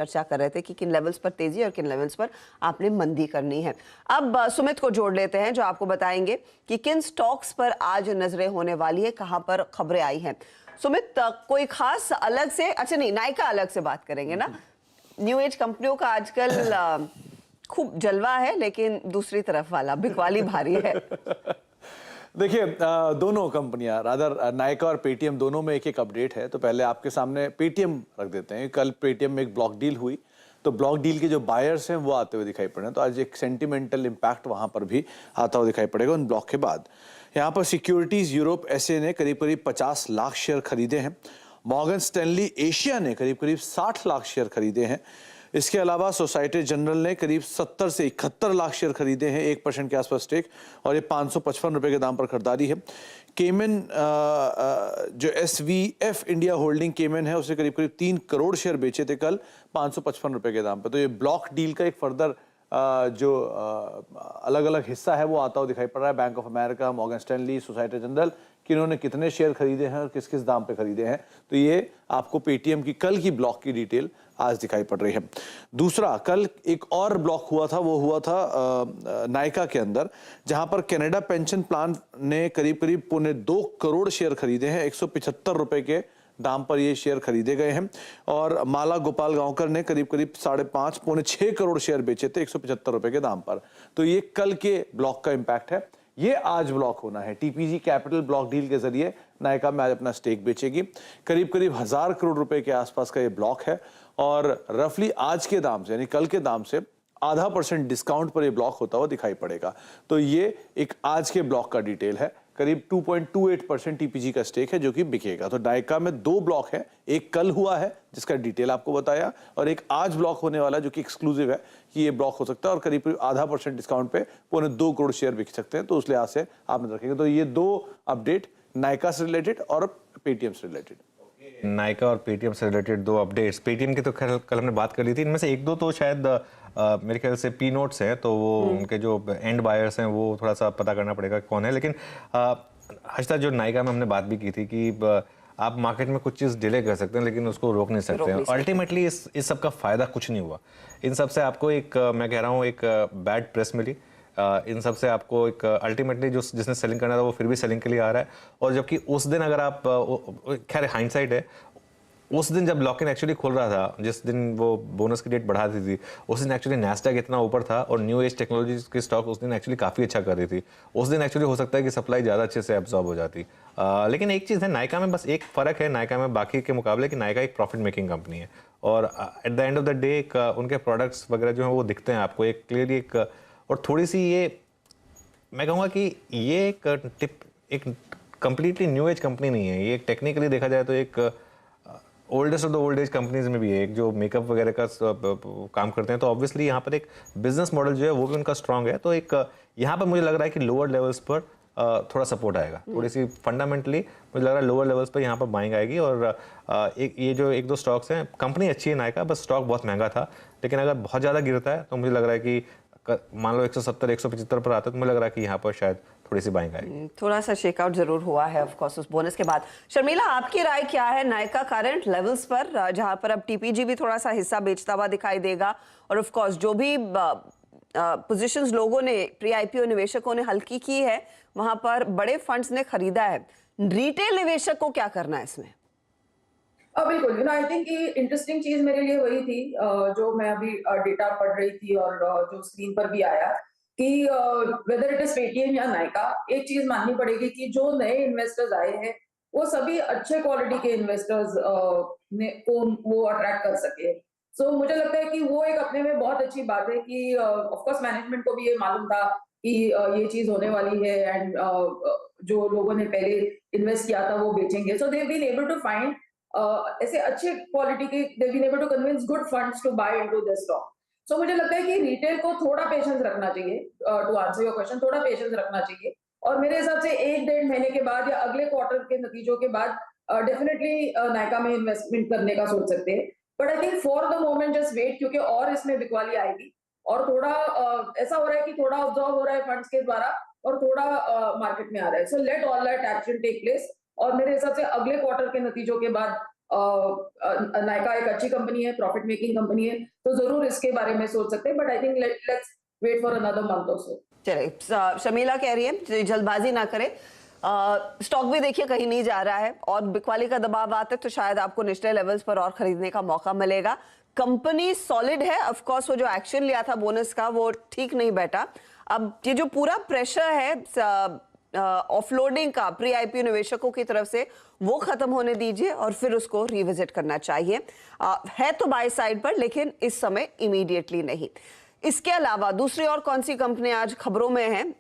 चर्चा कर रहे थे कि किन लेवल्स पर तेजी और किन लेवल्स पर आपने मंदी करनी है। अब सुमित को जोड़ लेते हैं जो आपको बताएंगे कि किन स्टॉक्स पर आज नजरें होने वाली है, कहां पर खबरें आई हैं। सुमित, कोई खास अलग से, अच्छा नहीं, नायका अलग से बात करेंगे ना। न्यू एज कंपनियों का आजकल खूब जलवा है, लेकिन दूसरी तरफ वाला बिकवाली भारी है। देखिए, दोनों कंपनियां रादर नायका और पेटीएम दोनों में एक एक अपडेट है। तो पहले आपके सामने पेटीएम रख देते हैं। कल पेटीएम में एक ब्लॉक डील हुई, तो ब्लॉक डील के जो बायर्स हैं वो आते हुए दिखाई पड़ रहे हैं। तो आज एक सेंटिमेंटल इम्पैक्ट वहां पर भी आता हुआ दिखाई पड़ेगा उन ब्लॉक के बाद। यहाँ पर सिक्योरिटीज यूरोप एसए ने करीब करीब 50 लाख शेयर खरीदे हैं। मॉर्गन स्टैनली एशिया ने करीब करीब 60 लाख शेयर खरीदे हैं। इसके अलावा सोसाइटी जनरल ने करीब 70 से 71 लाख शेयर खरीदे हैं, 1% के आसपास स्टेक, और ये 555 रुपए के दाम पर खरीदारी है। केमन जो एसवीएफ इंडिया होल्डिंग केमन है, उसने करीब करीब 3 करोड़ शेयर बेचे थे कल 555 रुपए के दाम पर। तो ये ब्लॉक डील का एक फर्दर जो अलग अलग हिस्सा है वो आता हुआ दिखाई पड़ रहा है। Bank of America, Morgan Stanley, Societe Generale, किन्होंने कितने शेयर खरीदे हैं और किस किस दाम पे खरीदे हैं। तो ये आपको पेटीएम की कल की ब्लॉक की डिटेल आज दिखाई पड़ रही है। दूसरा, कल एक और ब्लॉक हुआ था, वो हुआ था नायका के अंदर, जहां पर कनाडा पेंशन प्लान ने करीब करीब 2.25 करोड़ शेयर खरीदे हैं। 175 रुपए के दाम पर ये शेयर खरीदे गए हैं। और माला गोपाल गांवकर ने करीब करीब 5.5 पौने 6 करोड़ शेयर बेचे थे 175 रुपए के दाम पर। तो ये कल के ब्लॉक का इंपैक्ट है। ये आज ब्लॉक होना है। टीपीजी कैपिटल ब्लॉक डील के जरिए नायका में आज अपना स्टेक बेचेगी। करीब करीब 1000 करोड़ रुपए के आसपास का ये ब्लॉक है और रफली आज के दाम से, यानी कल के दाम से 0.5% डिस्काउंट पर ये ब्लॉक होता हुआ दिखाई पड़ेगा। तो ये एक आज के ब्लॉक का डिटेल है। करीब 2.28% टीपीजी का स्टेक है जो कि बिकेगा। तो नायका में 2 ब्लॉक है, एक कल हुआ है जिसका डिटेल आपको बताया, और एक आज ब्लॉक होने वाला जो कि एक्सक्लूसिव है कि ये ब्लॉक हो सकता है और करीब 0.5% डिस्काउंट पे 2.25 करोड़ शेयर बिक सकते हैं। तो उस लिहाज से आप नजर रखेंगे। तो ये 2 अपडेट नायका से रिलेटेड और पेटीएम से रिलेटेड। नायका और पेटीएम से रिलेटेड 2 अपडेट्स। पेटीएम की तो कल हमने बात कर ली थी, इनमें से 1-2 तो शायद मेरे ख्याल से पी नोट्स हैं, तो वो उनके जो एंड बायर्स हैं वो थोड़ा सा पता करना पड़ेगा कौन है। लेकिन हर्षिता, जो नायका में हमने बात भी की थी कि आप मार्केट में कुछ चीज़ डिले कर सकते हैं लेकिन उसको रोक नहीं सकते हैं। अल्टीमेटली इस सब का फायदा कुछ नहीं हुआ। इन सब से आपको एक, मैं कह रहा हूँ, एक बैड प्रेस मिली। इन सब से आपको एक अल्टीमेटली जो जिसने सेलिंग करना था वो फिर भी सेलिंग के लिए आ रहा है। और जबकि उस दिन अगर आप, खैर हाइंडसाइट है, उस दिन जब लॉक इन एक्चुअली खोल रहा था, जिस दिन वो बोनस की डेट बढ़ा दी थी, उस दिन एक्चुअली नैस्डैक इतना ऊपर था और न्यू एज टेक्नोलॉजीज की स्टॉक उस दिन एक्चुअली काफ़ी अच्छा कर रही थी। उस दिन एक्चुअली हो सकता है कि सप्लाई ज़्यादा अच्छे से एब्जॉर्ब हो जाती। लेकिन एक चीज़ है नायका में, बस एक फ़र्क है नायका में बाकी के मुकाबले कि नायका एक प्रॉफिट मेकिंग कंपनी है और at the end of the day उनके प्रोडक्ट्स वगैरह जो हैं वो दिखते हैं आपको एक क्लियरली एक, और थोड़ी सी ये मैं कहूँगा कि ये एक कंप्लीटली न्यू एज कंपनी नहीं है। ये एक टेक्निकली देखा जाए तो एक oldest of the old age companies में भी है, एक जो मेकअप वगैरह का काम करते हैं। तो ऑब्वियसली यहाँ पर एक बिजनेस मॉडल जो है वो भी उनका स्ट्रांग है। तो एक यहाँ पर मुझे लग रहा है कि लोअर लेवल्स पर थोड़ा सपोर्ट आएगा, थोड़ी सी फंडामेंटली मुझे लग रहा है लोअर लेवल्स पर यहाँ पर बाइंग आएगी। और एक ये जो 1-2 स्टॉक्स हैं, कंपनी अच्छी है नायका, बस स्टॉक बहुत महंगा था। लेकिन अगर बहुत ज़्यादा गिरता है तो मुझे लग रहा है कि मान लो 170-175 पर आता है तो मुझे लग रहा है कि यहाँ पर शायद थोड़ी सी बाइंग आएगी। थोड़ा सा शेकआउट जरूर हुआ है ऑफ कोर्स उस बोनस के बाद। शर्मिला, आपकी राय क्या है नायका करंट लेवल्स पर, जहां पर अब टीपीजी भी थोड़ा सा हिस्सा बेचता हुआ दिखाई देगा और ऑफ कोर्स जो भी पोजीशंस लोगों ने प्री आईपीओ निवेशकों ने हल्की की है वहां पर बड़े फंड्स ने खरीदा है। रिटेल निवेशक को क्या करना है इसमें? बिल्कुल, आई थिंक कि इंटरेस्टिंग चीज मेरे लिए वही थी जो मैं अभी डेटा पढ़ रही थी और जो स्क्रीन पर भी आया कि वेदर इट इज पेटीएम या नायका, एक चीज माननी पड़ेगी कि जो नए इन्वेस्टर्स आए हैं वो सभी अच्छे क्वालिटी के इन्वेस्टर्स को वो अट्रैक्ट कर सके। सो मुझे लगता है कि वो एक अपने में बहुत अच्छी बात है कि ऑफ कोर्स मैनेजमेंट को भी ये मालूम था कि ये चीज होने वाली है एंड जो लोगों ने पहले इन्वेस्ट किया था वो बेचेंगे। So they been able to find ऐसे अच्छे क्वालिटी के, they've been able to convince good funds to buy into this stock. So मुझे लगता है कि रिटेल को थोड़ा पेशेंस रखना चाहिए, टू आंसर योर क्वेश्चन, थोड़ा पेशेंस रखना चाहिए। और मेरे हिसाब से 1-1.5 महीने के बाद या अगले क्वार्टर के नतीजों के बाद डेफिनेटली नायका में इन्वेस्टमेंट करने का सोच सकते हैं। But I think for the moment just wait, क्योंकि और इसमें बिकवाली आएगी और थोड़ा ऐसा हो रहा है कि थोड़ा ऑब्जर्व हो रहा है फंड्स के द्वारा और थोड़ा मार्केट में आ रहा है। So let all that action take place और मेरे हिसाब से अगले क्वार्टर के नतीजों के बाद नायका एक अच्छी कंपनी है, प्रॉफिट मेकिंग कंपनी है, तो जरूर इसके बारे में सोच सकते हैं, but I think let's wait for another month और सो। चलिए, शमीला कह रही है जल्दबाजी ना करें, स्टॉक भी देखिए कहीं नहीं जा रहा है और बिकवाली का दबाव आता है तो शायद आपको निचले लेवल्स पर और खरीदने का मौका मिलेगा। कंपनी सॉलिड है, ऑफ कोर्स वो जो एक्शन लिया था बोनस का वो ठीक नहीं बैठा। अब ये जो पूरा प्रेशर है ऑफलोडिंग का प्री आईपीओ निवेशकों की तरफ से वो खत्म होने दीजिए और फिर उसको रिविजिट करना चाहिए। है तो बाय साइड पर, लेकिन इस समय इमीडिएटली नहीं। इसके अलावा दूसरी और कौन सी कंपनी आज खबरों में है